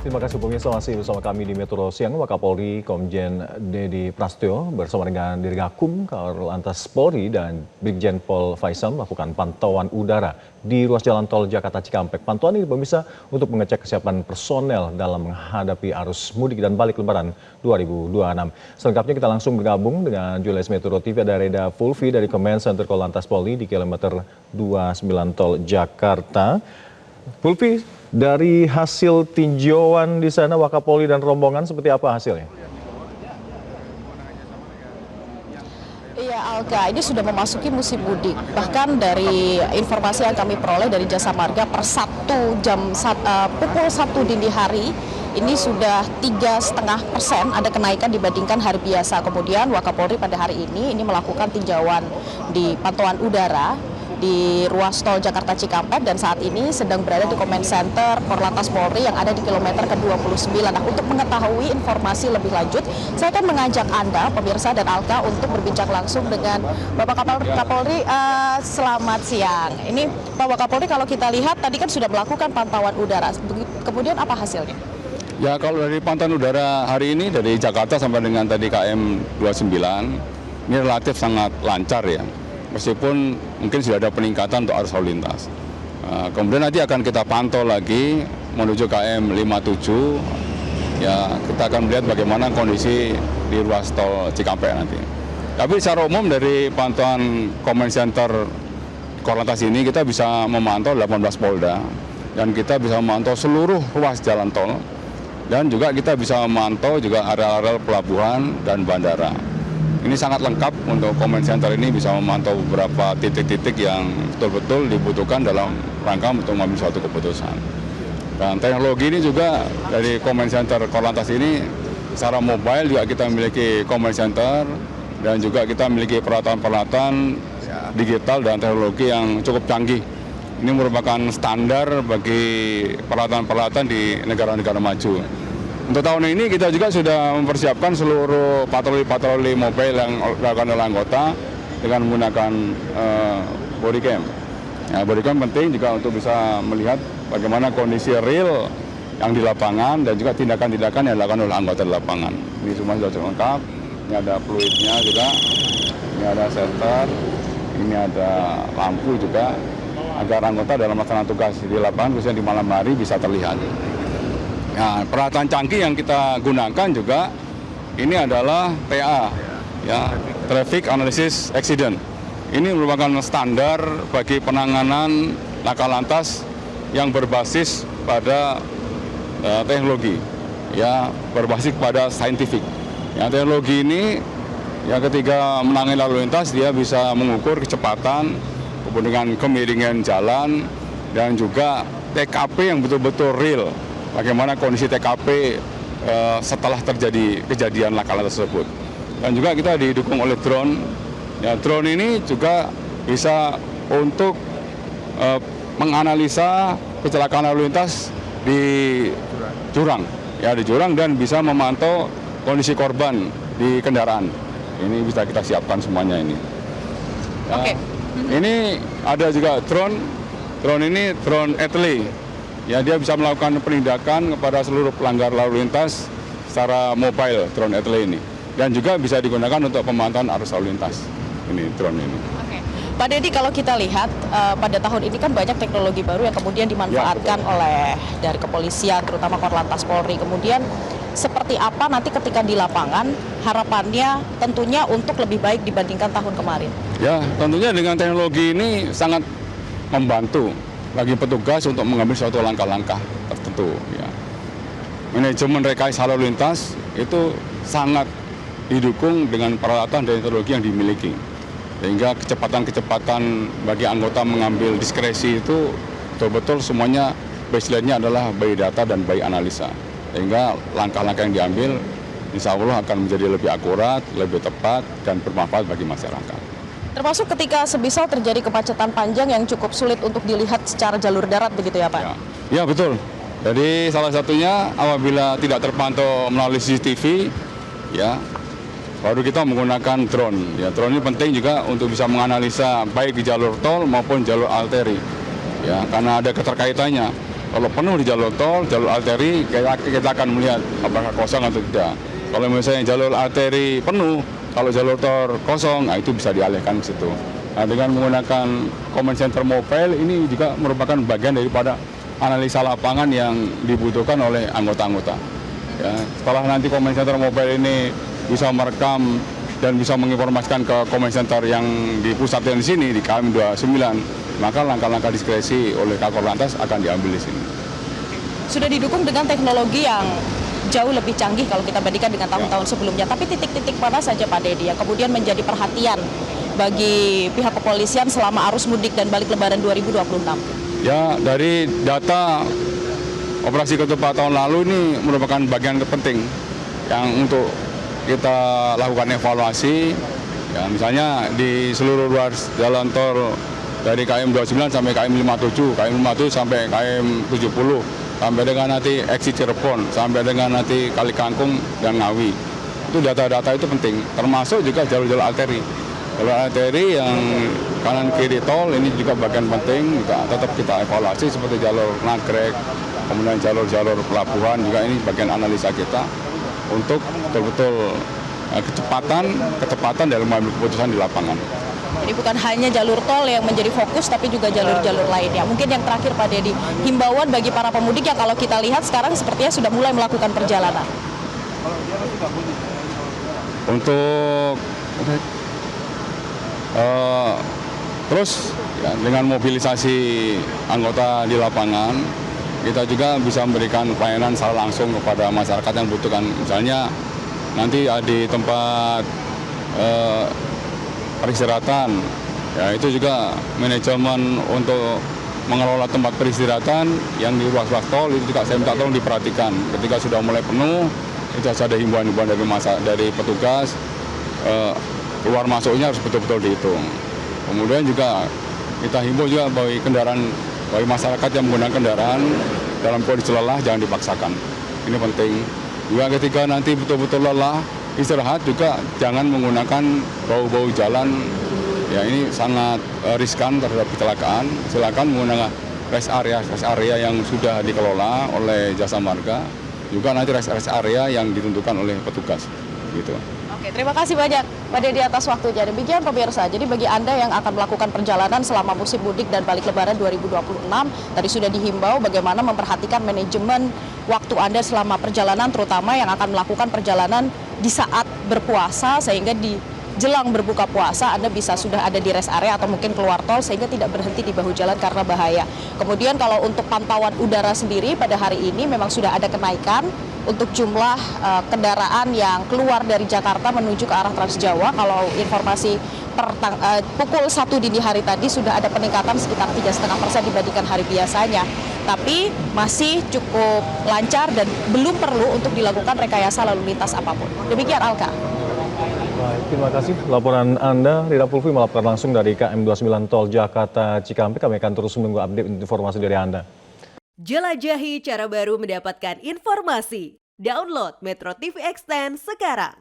Terima kasih pemirsa, masih bersama kami di Metro Siang. Wakapolri Komjen Dedi Prasetyo bersama dengan Dirgakum Korlantas Polri dan Brigjen Pol Faisal melakukan pantauan udara di ruas jalan tol Jakarta Cikampek. Pantauan ini pemirsa untuk mengecek kesiapan personel dalam menghadapi arus mudik dan balik lebaran 2026. Selengkapnya kita langsung bergabung dengan jurnalis Metro TV, ada Reda Fulvi dari Command Center Korlantas Polri di kilometer 29 tol Jakarta. Fulvi, dari hasil tinjauan di sana Wakapolri dan rombongan seperti apa hasilnya? Iya Alga, ini sudah memasuki musim mudik. Bahkan dari informasi yang kami peroleh dari Jasa Marga per pukul 1 dini hari ini sudah 3,5% ada kenaikan dibandingkan hari biasa. Kemudian Wakapolri pada hari ini melakukan tinjauan di pantauan udara di ruas tol Jakarta Cikampek dan saat ini sedang berada di Command Center Korlantas Polri yang ada di kilometer ke-29. Nah, untuk mengetahui informasi lebih lanjut, saya akan mengajak Anda, pemirsa dan Alka, untuk berbincang langsung dengan Bapak Kapolri. Selamat siang. Ini Pak Wakapolri, kalau kita lihat tadi kan sudah melakukan pantauan udara. Kemudian apa hasilnya? Ya, kalau dari pantauan udara hari ini dari Jakarta sampai dengan tadi KM 29 ini relatif sangat lancar ya. Meskipun mungkin sudah ada peningkatan untuk arus lalu lintas. Kemudian nanti akan kita pantau lagi menuju KM 57. Ya, kita akan melihat bagaimana kondisi di ruas tol Cikampek nanti. Tapi secara umum dari pantauan Command Center Korlantas ini kita bisa memantau 18 Polda dan kita bisa memantau seluruh ruas jalan tol dan juga kita bisa memantau juga area-area pelabuhan dan bandara. Ini sangat lengkap untuk Command Center ini bisa memantau beberapa titik-titik yang betul-betul dibutuhkan dalam rangka untuk mengambil suatu keputusan. Dan teknologi ini juga dari Command Center Korlantas ini secara mobile juga kita memiliki Command Center dan juga kita memiliki peralatan-peralatan digital dan teknologi yang cukup canggih. Ini merupakan standar bagi peralatan-peralatan di negara-negara maju. Untuk tahun ini kita juga sudah mempersiapkan seluruh patroli-patroli mobile yang dilakukan oleh anggota dengan menggunakan bodycam. Ya, bodycam penting juga untuk bisa melihat bagaimana kondisi real yang di lapangan dan juga tindakan-tindakan yang dilakukan oleh anggota di lapangan. Ini semua sudah lengkap. Ini ada fluidnya juga, ini ada sensor, ini ada lampu juga agar anggota dalam melaksanakan tugas di lapangan khususnya di malam hari bisa terlihat. Nah, peralatan canggih yang kita gunakan juga ini adalah TA, ya, Traffic Analysis Accident. Ini merupakan standar bagi penanganan laka lantas yang berbasis pada teknologi, ya, berbasis pada saintifik. Ya, teknologi ini, ya, ketika menangani lalu lintas dia bisa mengukur kecepatan, kemudian kemiringan jalan dan juga TKP yang betul-betul real. Bagaimana kondisi TKP setelah terjadi kejadian laka lantas tersebut. Dan juga kita didukung oleh drone. Ya, drone ini juga bisa untuk menganalisa kecelakaan lalu lintas di jurang, ya, di jurang dan bisa memantau kondisi korban di kendaraan. Ini bisa kita siapkan semuanya ini. Ya, Oke. Ini ada juga drone. Drone ini drone Etele. Ya, dia bisa melakukan penindakan kepada seluruh pelanggar lalu lintas secara mobile, drone Etele ini. Dan juga bisa digunakan untuk pemantauan arus lalu lintas, ini drone ini. Oke. Pak Dedi, kalau kita lihat pada tahun ini kan banyak teknologi baru yang kemudian dimanfaatkan oleh dari kepolisian, terutama Korlantas Polri. Kemudian seperti apa nanti ketika di lapangan, harapannya tentunya untuk lebih baik dibandingkan tahun kemarin? Ya, tentunya dengan teknologi ini sangat membantu bagi petugas untuk mengambil suatu langkah-langkah tertentu. Ya. Manajemen rekayasa lalu lintas itu sangat didukung dengan peralatan dan teknologi yang dimiliki. Sehingga kecepatan-kecepatan bagi anggota mengambil diskresi itu betul-betul semuanya baseline-nya adalah by data dan by analisa. Sehingga langkah-langkah yang diambil insya Allah akan menjadi lebih akurat, lebih tepat, dan bermanfaat bagi masyarakat. Termasuk ketika sebisal terjadi kemacetan panjang yang cukup sulit untuk dilihat secara jalur darat, begitu ya Pak? Ya, betul. Jadi salah satunya apabila tidak terpantau melalui CCTV, ya, baru kita menggunakan drone. Ya, drone ini penting juga untuk bisa menganalisa baik di jalur tol maupun jalur arteri. Ya, karena ada keterkaitannya. Kalau penuh di jalur tol, jalur arteri, kita akan melihat apakah kosong atau tidak. Kalau misalnya jalur arteri penuh, kalau jalur tol kosong, nah itu bisa dialihkan ke situ. Nah, dengan menggunakan command center mobile ini juga merupakan bagian daripada analisa lapangan yang dibutuhkan oleh anggota-anggota. Ya, setelah nanti command center mobile ini bisa merekam dan bisa menginformasikan ke command center yang di pusat di sini di KM 29, maka langkah-langkah diskresi oleh Kakor Lantas akan diambil di sini. Sudah didukung dengan teknologi yang jauh lebih canggih kalau kita bandingkan dengan tahun-tahun sebelumnya. Tapi titik-titik mana saja Pak Dedi yang kemudian menjadi perhatian bagi pihak kepolisian selama arus mudik dan balik lebaran 2026? Ya, dari data operasi ketupat tahun lalu ini merupakan bagian terpenting yang untuk kita lakukan evaluasi. Ya, misalnya di seluruh ruas jalan tol dari KM 29 sampai KM 57, KM 57 sampai KM 70, sampai dengan nanti exit Cirebon, sampai dengan nanti Kali Kangkung dan Ngawi. Itu data-data itu penting, termasuk juga jalur-jalur arteri. Jalur arteri yang kanan kiri tol ini juga bagian penting, juga tetap kita evaluasi seperti jalur Nagrek, kemudian jalur-jalur pelabuhan juga ini bagian analisa kita untuk betul-betul kecepatan dalam mengambil keputusan di lapangan. Jadi bukan hanya jalur tol yang menjadi fokus, tapi juga jalur-jalur lainnya. Mungkin yang terakhir Pak Dedi, himbauan bagi para pemudik yang kalau kita lihat sekarang sepertinya sudah mulai melakukan perjalanan. Untuk terus ya, dengan mobilisasi anggota di lapangan, kita juga bisa memberikan pelayanan secara langsung kepada masyarakat yang membutuhkan. Misalnya nanti di tempat peristirahatan, ya itu juga manajemen untuk mengelola tempat peristirahatan yang di ruas-ruas tol itu juga saya minta tolong diperhatikan. Ketika sudah mulai penuh, itu harus ada himbauan-himbauan dari petugas, keluar masuknya harus betul-betul dihitung. Kemudian juga kita himbau juga bagi masyarakat yang menggunakan kendaraan dalam kondisi lelah jangan dipaksakan. Ini penting. Juga ketika nanti betul-betul lelah, istirahat juga jangan menggunakan bau-bau jalan. Ya ini sangat riskan terhadap kecelakaan. Silakan menggunakan rest area yang sudah dikelola oleh Jasa Marga. Juga nanti rest area yang ditentukan oleh petugas. Gitu. Oke, terima kasih banyak Pak Dedi atas waktunya. Demikian pemirsa, jadi bagi Anda yang akan melakukan perjalanan selama musim mudik dan balik lebaran 2026, tadi sudah dihimbau bagaimana memperhatikan manajemen waktu Anda selama perjalanan, terutama yang akan melakukan perjalanan di saat berpuasa, sehingga di jelang berbuka puasa Anda bisa sudah ada di rest area atau mungkin keluar tol sehingga tidak berhenti di bahu jalan karena bahaya. Kemudian kalau untuk pantauan udara sendiri pada hari ini memang sudah ada kenaikan untuk jumlah kendaraan yang keluar dari Jakarta menuju ke arah Trans Jawa. Kalau informasi pukul 1 dini hari tadi sudah ada peningkatan sekitar 3,5% dibandingkan hari biasanya. Tapi masih cukup lancar dan belum perlu untuk dilakukan rekayasa lalu lintas apapun. Demikian Alka. Baik, terima kasih. Laporan Anda, Rida Pulvi melaporkan langsung dari KM 29 Tol Jakarta Cikampek. Kami akan terus menunggu update informasi dari Anda. Jelajahi cara baru mendapatkan informasi. Download Metro TV Extend sekarang.